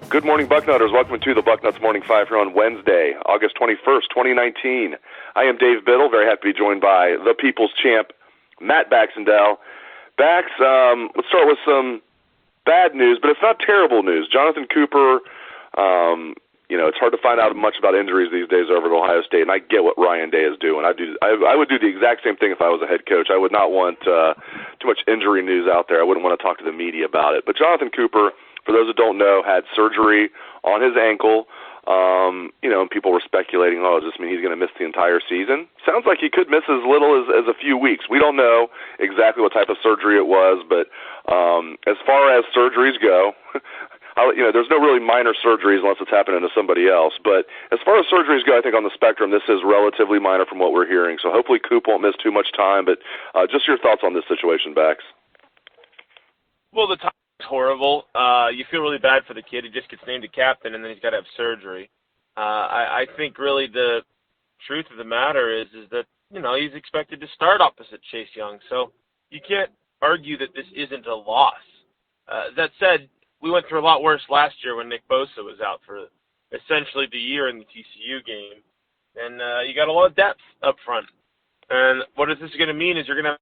Good morning, Bucknutters. Welcome to the Bucknuts Morning Five here on Wednesday, August 21st, 2019. I am Dave Biddle, very happy to be joined by the People's Champ, Matt Baxendell. Bax, let's start with some bad news, but it's not terrible news. Jonathon Cooper, it's hard to find out much about injuries these days over at Ohio State, and I get what Ryan Day is doing. I would do the exact same thing if I was a head coach. I would not want too much injury news out there. I wouldn't want to talk to the media about it. But Jonathon Cooper, for those that don't know, had surgery on his ankle. And people were speculating, does this mean he's going to miss the entire season? Sounds like he could miss as little as a few weeks. We don't know exactly what type of surgery it was, but as far as surgeries go, there's no really minor surgeries unless it's happening to somebody else. But as far as surgeries go, I think on the spectrum, this is relatively minor from what we're hearing. So hopefully Coop won't miss too much time. But just your thoughts on this situation, Bax. Well, the time is horrible. You feel really bad for the kid. He just gets named a captain, and then he's got to have surgery. I think really the truth of the matter is that, he's expected to start opposite Chase Young. So you can't argue that this isn't a loss. That said, we went through a lot worse last year when Nick Bosa was out for essentially the year in the TCU game. And you got a lot of depth up front. And what is this going to mean is you're going to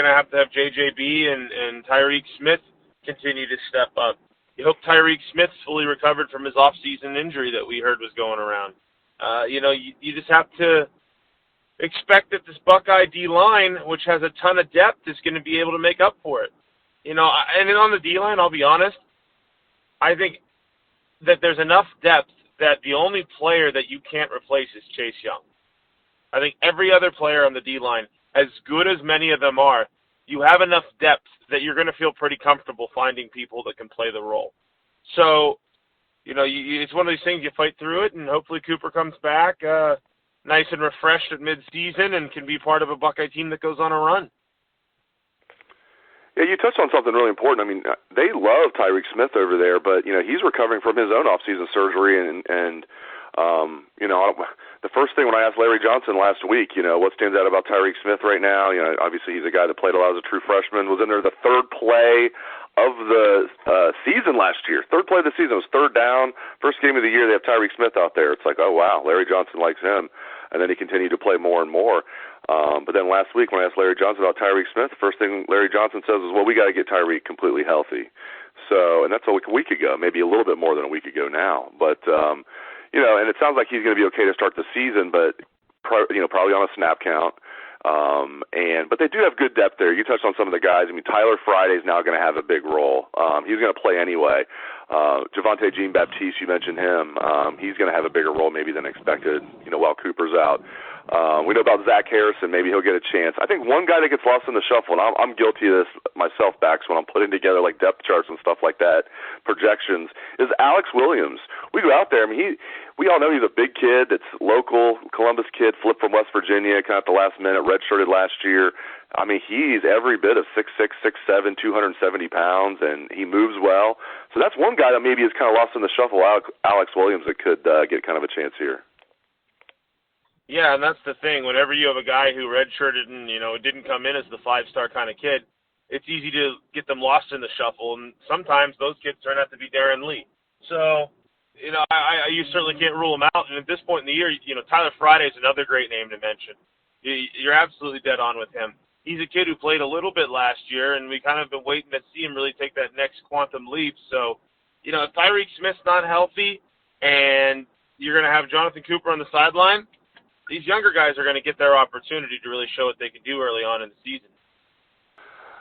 have JJB and Tyreek Smith continue to step up. You hope Tyreek Smith's fully recovered from his off-season injury that we heard was going around. You just have to expect that this Buckeye D-line, which has a ton of depth, is going to be able to make up for it. And on the D-line, I'll be honest, I think that there's enough depth that the only player that you can't replace is Chase Young. I think every other player on the D-line, as good as many of them are, you have enough depth that you're going to feel pretty comfortable finding people that can play the role. So, it's one of these things, you fight through it, and hopefully Cooper comes back nice and refreshed at midseason and can be part of a Buckeye team that goes on a run. Yeah, you touched on something really important. I mean, they love Tyreek Smith over there, but, he's recovering from his own off-season surgery, and the first thing when I asked Larry Johnson last week, what stands out about Tyreek Smith right now, obviously he's a guy that played a lot as a true freshman, was in there the third play of the season last year. Third play of the season was third down. First game of the year, they have Tyreek Smith out there. It's like, oh, wow, Larry Johnson likes him. And then he continued to play more and more. But then last week when I asked Larry Johnson about Tyreek Smith, the first thing Larry Johnson says is, well, we got to get Tyreek completely healthy. So, and that's a week ago, maybe a little bit more than a week ago now. But, and it sounds like he's going to be okay to start the season, but, probably on a snap count. But they do have good depth there. You touched on some of the guys. I mean, Tyler Friday's now going to have a big role. He's going to play anyway. Javonte Jean-Baptiste, you mentioned him. He's going to have a bigger role maybe than expected, while Cooper's out. We know about Zach Harrison. Maybe he'll get a chance. I think one guy that gets lost in the shuffle, and I'm guilty of this myself, Bax, when I'm putting together like depth charts and stuff like that, projections, is Alex Williams. We go out there. I mean, we all know he's a big kid that's local, Columbus kid, flipped from West Virginia, kind of at the last minute, redshirted last year. I mean, he's every bit of 6'6", 6'7", 270 pounds, and he moves well. So that's one guy that maybe is kind of lost in the shuffle, Alex Williams, that could get kind of a chance here. Yeah, and that's the thing. Whenever you have a guy who redshirted and, didn't come in as the five-star kind of kid, it's easy to get them lost in the shuffle, and sometimes those kids turn out to be Darren Lee. So, you certainly can't rule them out. And at this point in the year, Tyler Friday is another great name to mention. You're absolutely dead on with him. He's a kid who played a little bit last year, and we kind of been waiting to see him really take that next quantum leap. So, if Tyreek Smith's not healthy and you're going to have Jonathon Cooper on the sideline, these younger guys are going to get their opportunity to really show what they can do early on in the season.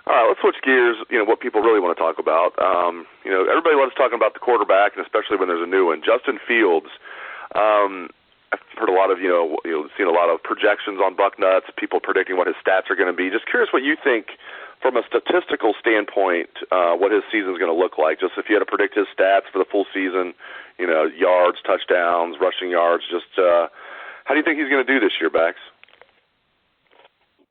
All right, let's switch gears, what people really want to talk about. Everybody loves talking about the quarterback, and especially when there's a new one. Justin Fields, I've heard a lot of, seen a lot of projections on Bucknuts, people predicting what his stats are going to be. Just curious what you think from a statistical standpoint, what his season's going to look like. Just if you had to predict his stats for the full season, yards, touchdowns, rushing yards, just how do you think he's going to do this year, Bax?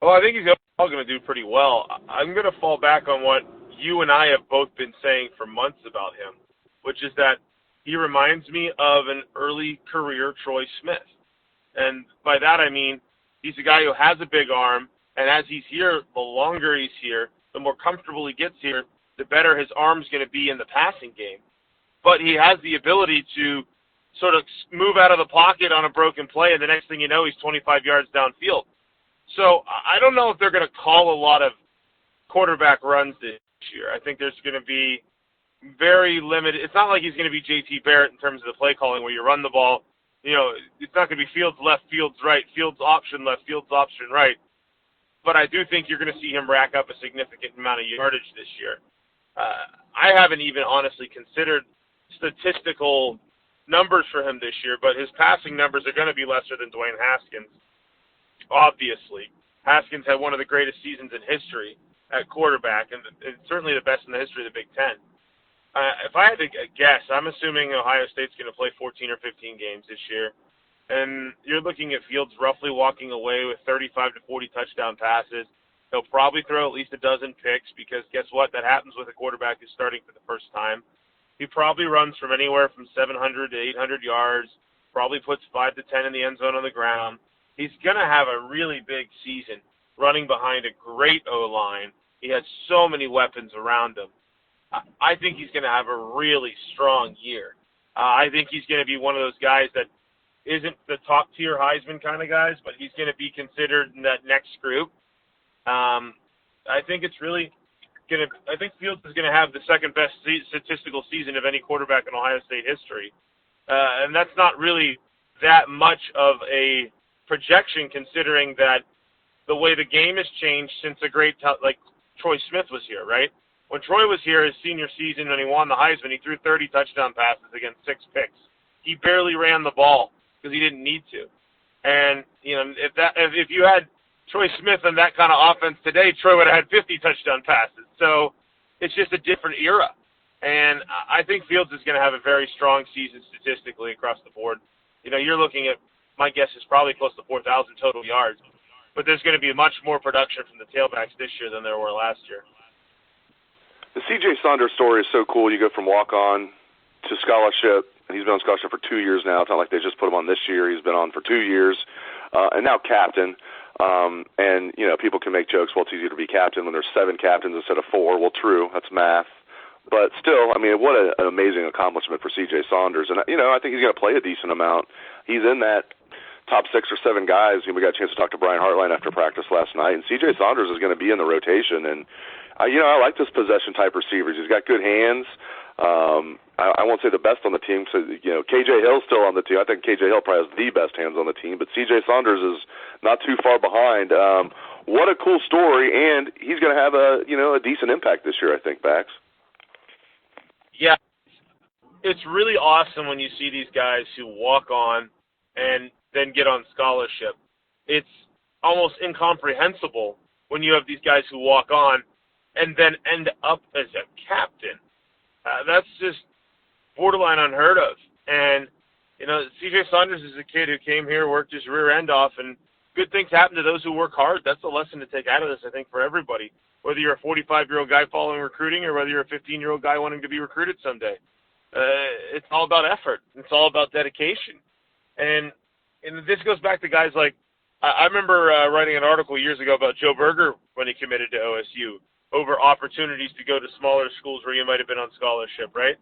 Well, I think he's all going to do pretty well. I'm going to fall back on what you and I have both been saying for months about him, which is that he reminds me of an early career Troy Smith. And by that I mean he's a guy who has a big arm, and as he's here, the longer he's here, the more comfortable he gets here, the better his arm's going to be in the passing game. But he has the ability to sort of move out of the pocket on a broken play, and the next thing you know, he's 25 yards downfield. So I don't know if they're going to call a lot of quarterback runs this year. I think there's going to be very limited. It's not like he's going to be J.T. Barrett in terms of the play calling where you run the ball. It's not going to be Fields left, Fields right, Fields option left, Fields option right. But I do think you're going to see him rack up a significant amount of yardage this year. I haven't even honestly considered statistical numbers for him this year, but his passing numbers are going to be lesser than Dwayne Haskins. Obviously, Haskins had one of the greatest seasons in history at quarterback, and certainly the best in the history of the Big Ten. If I had to guess, I'm assuming Ohio State's going to play 14 or 15 games this year, and you're looking at Fields roughly walking away with 35 to 40 touchdown passes. He'll probably throw at least a dozen picks because guess what? That happens with a quarterback who's starting for the first time. He probably runs from anywhere from 700 to 800 yards, probably puts 5 to 10 in the end zone on the ground. He's going to have a really big season running behind a great O-line. He has so many weapons around him. I think he's going to have a really strong year. I think he's going to be one of those guys that isn't the top-tier Heisman kind of guys, but he's going to be considered in that next group. I think it's really going to – I think Fields is going to have the second-best statistical season of any quarterback in Ohio State history. And that's not really that much of a projection considering that the way the game has changed since a great like Troy Smith was here, right? When Troy was here his senior season when he won the Heisman, he threw 30 touchdown passes against 6 picks. He barely ran the ball because he didn't need to. And if you had Troy Smith and that kind of offense today, Troy would have had 50 touchdown passes. So it's just a different era. And I think Fields is going to have a very strong season statistically across the board. You're looking at, my guess is probably close to 4,000 total yards. But there's going to be much more production from the tailbacks this year than there were last year. The C.J. Saunders story is so cool. You go from walk-on to scholarship, and he's been on scholarship for 2 years now. It's not like they just put him on this year. He's been on for 2 years, and now captain. And people can make jokes, well, it's easier to be captain when there's 7 captains instead of 4. Well, true, that's math. But still, what an amazing accomplishment for C.J. Saunders. And, I think he's going to play a decent amount. He's in that top 6 or 7 guys. We got a chance to talk to Brian Hartline after practice last night, and C.J. Saunders is going to be in the rotation. And, I like this possession-type receivers. He's got good hands. I won't say the best on the team. So, K.J. Hill's still on the team. I think K.J. Hill probably has the best hands on the team, but C.J. Saunders is not too far behind. What a cool story, and he's going to have a decent impact this year, I think, Bax. Yeah, it's really awesome when you see these guys who walk on and then get on scholarship. It's almost incomprehensible when you have these guys who walk on and then end up as a captain. That's just borderline unheard of. And, C.J. Saunders is a kid who came here, worked his rear end off, and good things happen to those who work hard. That's a lesson to take out of this, I think, for everybody. Whether you're a 45-year-old guy following recruiting or whether you're a 15-year-old guy wanting to be recruited someday. It's all about effort. It's all about dedication. And this goes back to guys like, I remember writing an article years ago about Joe Berger when he committed to OSU over opportunities to go to smaller schools where you might have been on scholarship, right?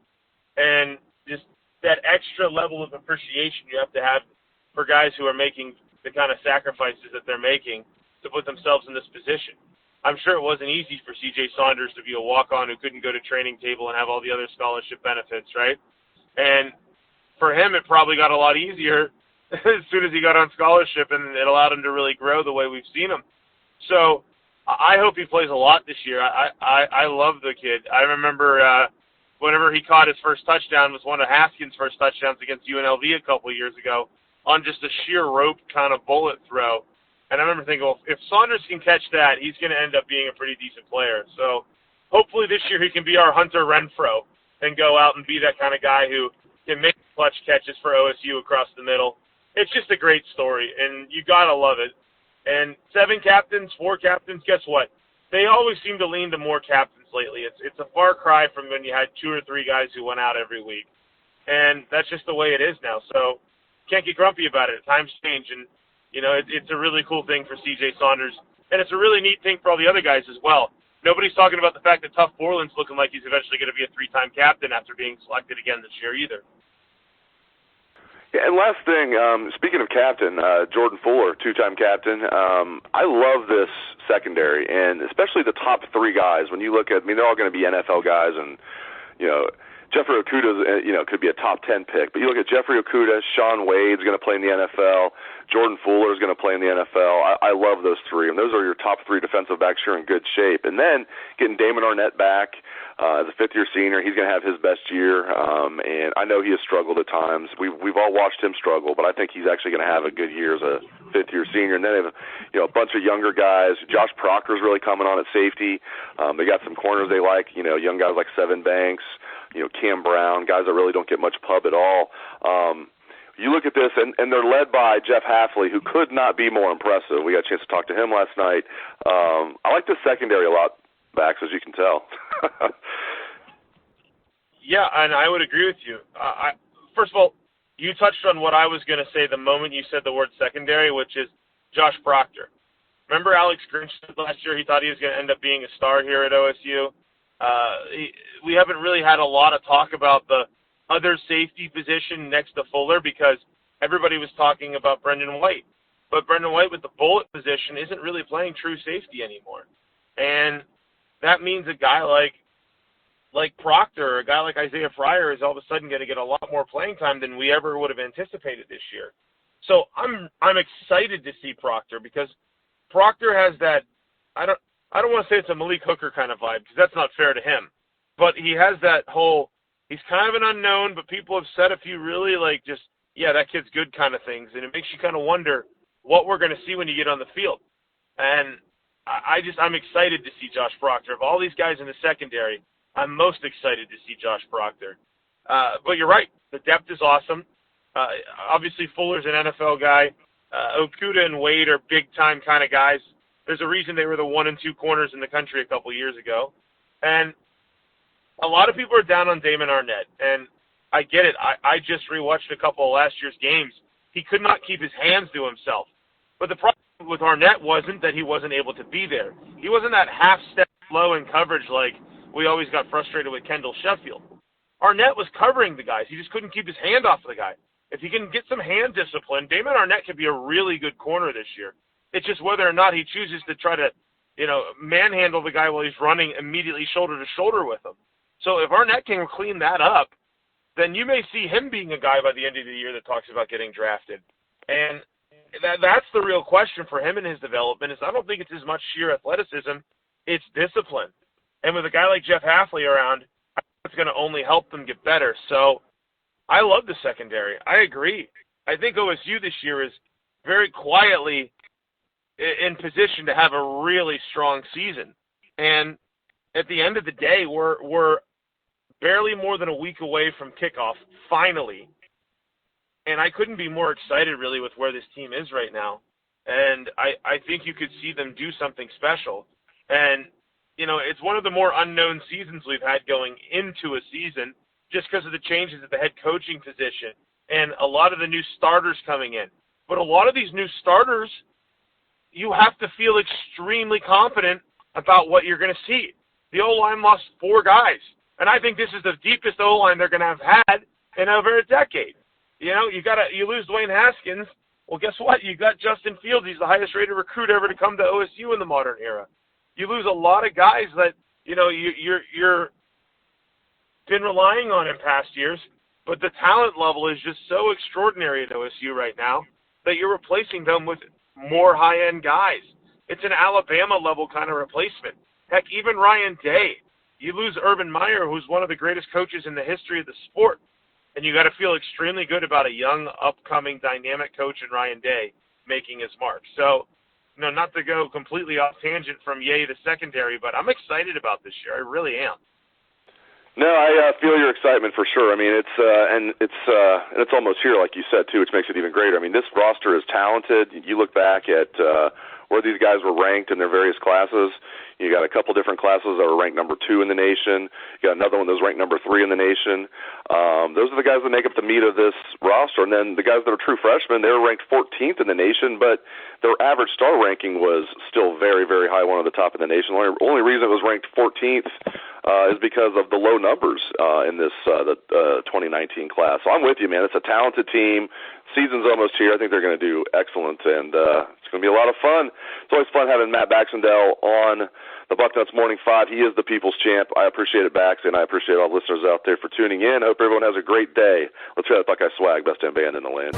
And just that extra level of appreciation you have to have for guys who are making the kind of sacrifices that they're making to put themselves in this position. I'm sure it wasn't easy for C.J. Saunders to be a walk-on who couldn't go to training table and have all the other scholarship benefits, right? And for him, it probably got a lot easier as soon as he got on scholarship, and it allowed him to really grow the way we've seen him. So I hope he plays a lot this year. I love the kid. I remember whenever he caught his first touchdown was one of Haskins' first touchdowns against UNLV a couple of years ago on just a sheer rope kind of bullet throw. And I remember thinking, well, if Saunders can catch that, he's going to end up being a pretty decent player. So hopefully this year he can be our Hunter Renfrow and go out and be that kind of guy who can make clutch catches for OSU across the middle. It's just a great story, and you got to love it. And 7 captains, 4 captains, guess what? They always seem to lean to more captains lately. It's a far cry from when you had 2 or 3 guys who went out every week. And that's just the way it is now. So can't get grumpy about it. Times change, and it's a really cool thing for C.J. Saunders, and it's a really neat thing for all the other guys as well. Nobody's talking about the fact that Tuff Borland's looking like he's eventually going to be a 3-time captain after being selected again this year either. Yeah, and last thing, speaking of captain, Jordan Fuller, 2-time captain. I love this secondary, and especially the top 3 guys. When you look at, they're all going to be NFL guys, and Jeffrey Okudah, could be a top 10 pick. But you look at Jeffrey Okudah, Shaun Wade's going to play in the NFL, Jordan Fuller is going to play in the NFL. I love those 3, and those are your top 3 defensive backs who are in good shape. And then getting Damon Arnett back as a 5th-year senior, he's going to have his best year. And I know he has struggled at times. We've all watched him struggle, but I think he's actually going to have a good year as a 5th-year senior. And then they have a bunch of younger guys. Josh Proctor's really coming on at safety. They got some corners they like. Young guys like Sevin Banks. Cam Brown, guys that really don't get much pub at all. You look at this, and they're led by Jeff Hafley, who could not be more impressive. We got a chance to talk to him last night. I like the secondary a lot, Bax, as you can tell. Yeah, and I would agree with you. First of all, you touched on what I was going to say the moment you said the word secondary, which is Josh Proctor. Remember Alex Grinch said last year he thought he was going to end up being a star here at OSU? We haven't really had a lot of talk about the other safety position next to Fuller because everybody was talking about Brendan White. But Brendan White with the bullet position isn't really playing true safety anymore. And that means a guy like Proctor or a guy like Isaiah Fryer is all of a sudden going to get a lot more playing time than we ever would have anticipated this year. So I'm excited to see Proctor because Proctor has that, I don't want to say it's a Malik Hooker kind of vibe because that's not fair to him. But he has that whole, he's kind of an unknown, but people have said a few really that kid's good kind of things. And it makes you kind of wonder what we're going to see when you get on the field. And I'm excited to see Josh Proctor. Of all these guys in the secondary, I'm most excited to see Josh Proctor. But you're right. The depth is awesome. Obviously, Fuller's an NFL guy. Okudah and Wade are big-time kind of guys. There's a reason they were the 1 and 2 corners in the country a couple years ago. And a lot of people are down on Damon Arnett, and I get it. I just rewatched a couple of last year's games. He could not keep his hands to himself. But the problem with Arnett wasn't that he wasn't able to be there. He wasn't that half-step low in coverage like we always got frustrated with Kendall Sheffield. Arnett was covering the guys. He just couldn't keep his hand off the guy. If he can get some hand discipline, Damon Arnett could be a really good corner this year. It's just whether or not he chooses to try to, manhandle the guy while he's running immediately shoulder to shoulder with him. So if Arnett can clean that up, then you may see him being a guy by the end of the year that talks about getting drafted. And that's the real question for him in his development is I don't think it's as much sheer athleticism, it's discipline. And with a guy like Jeff Hafley around, I think it's going to only help them get better. So I love the secondary. I agree. I think OSU this year is very quietly in position to have a really strong season. And at the end of the day, we're barely more than a week away from kickoff, finally. And I couldn't be more excited, really, with where this team is right now. And I think you could see them do something special. And, it's one of the more unknown seasons we've had going into a season just because of the changes at the head coaching position and a lot of the new starters coming in. But a lot of these new starters, you have to feel extremely confident about what you're going to see. The O-line lost 4 guys. And I think this is the deepest O-line they're going to have had in over a decade. You lose Dwayne Haskins. Well, guess what? You got Justin Fields. He's the highest rated recruit ever to come to OSU in the modern era. You lose a lot of guys that, you're been relying on in past years, but the talent level is just so extraordinary at OSU right now that you're replacing them with more high-end guys. It's an Alabama-level kind of replacement. Heck, even Ryan Day. You lose Urban Meyer, who's one of the greatest coaches in the history of the sport, and you got to feel extremely good about a young, upcoming, dynamic coach in Ryan Day making his mark. So not to go completely off tangent from yay the secondary, but I'm excited about this year. I really am. No, I feel your excitement for sure. I mean, it's almost here, like you said too, which makes it even greater. I mean, this roster is talented. You look back at where these guys were ranked in their various classes. You got a couple different classes that were ranked number 2 in the nation. You got another one that was ranked number 3 in the nation. Those are the guys that make up the meat of this roster. And then the guys that are true freshmen, they were ranked 14th in the nation, but their average star ranking was still very, very high, one of the top in the nation. The only reason it was ranked 14th is because of the low numbers in this the 2019 class. So I'm with you, man. It's a talented team. Season's almost here. I think they're going to do excellent, and it's going to be a lot of fun. It's always fun having Matt Baxendell on the Bucknuts Morning 5. He is the people's champ. I appreciate it, Bax, and I appreciate all the listeners out there for tuning in. I hope everyone has a great day. Let's try that Buckeye swag, best damn band in the land.